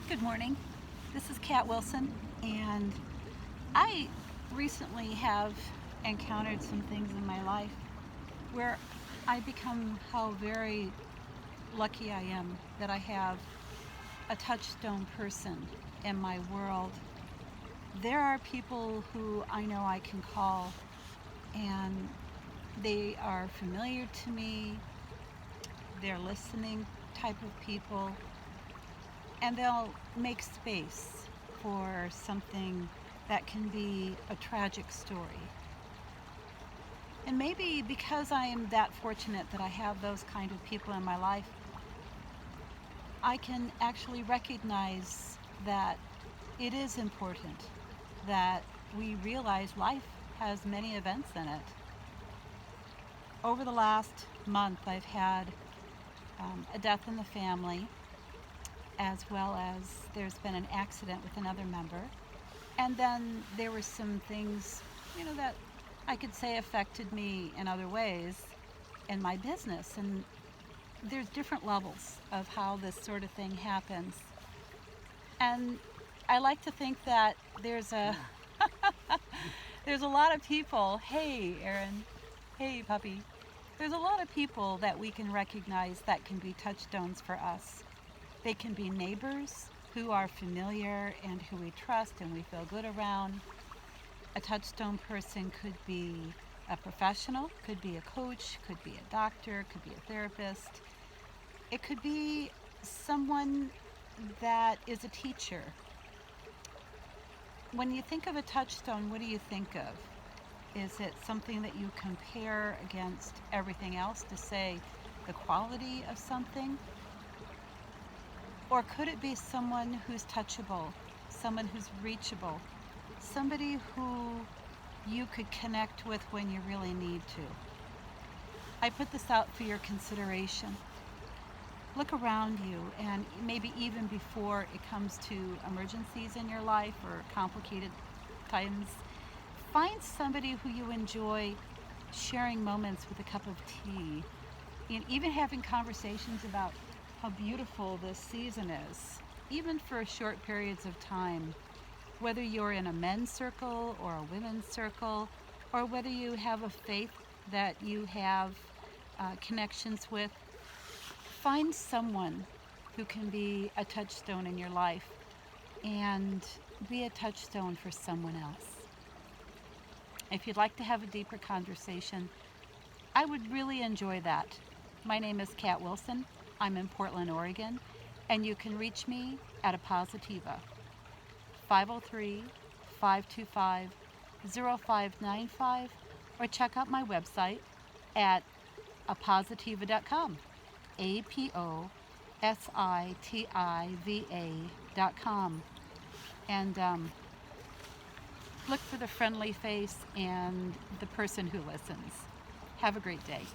Good morning. This is Kat Wilson, and I recently have encountered some things in my life where I become how very lucky I am that I have a touchstone person in my world. There are people who I know I can call, and they are familiar to me, they're listening type of people, and they'll make space for something that can be a tragic story. And maybe because I am that fortunate that I have those kind of people in my life, I can actually recognize that it is important that we realize life has many events in it. Over the last month, I've had a death in the family, as well as there's been an accident with another member. And then there were some things, that I could say affected me in other ways in my business. And there's different levels of how this sort of thing happens. And I like to think that there's a there's a lot of people. Hey, Aaron. Hey, puppy. There's a lot of people that we can recognize that can be touchstones for us. They can be neighbors who are familiar and who we trust and we feel good around. A touchstone person could be a professional, could be a coach, could be a doctor, could be a therapist. It could be someone that is a teacher. When you think of a touchstone, what do you think of? Is it something that you compare against everything else to say the quality of something? Or could it be someone who's touchable, someone who's reachable, somebody who you could connect with when you really need to? I put this out for your consideration. Look around you, and maybe even before it comes to emergencies in your life or complicated times, find somebody who you enjoy sharing moments with a cup of tea, and even having conversations about how beautiful this season is, even for short periods of time. Whether you're in a men's circle or a women's circle, or whether you have a faith that you have connections with, find someone who can be a touchstone in your life and be a touchstone for someone else. If you'd like to have a deeper conversation, I would really enjoy that. My name is Kat Wilson. I'm in Portland, Oregon, and you can reach me at Apositiva, 503-525-0595, or check out my website at apositiva.com, apositiva.com. And look for the friendly face and the person who listens. Have a great day.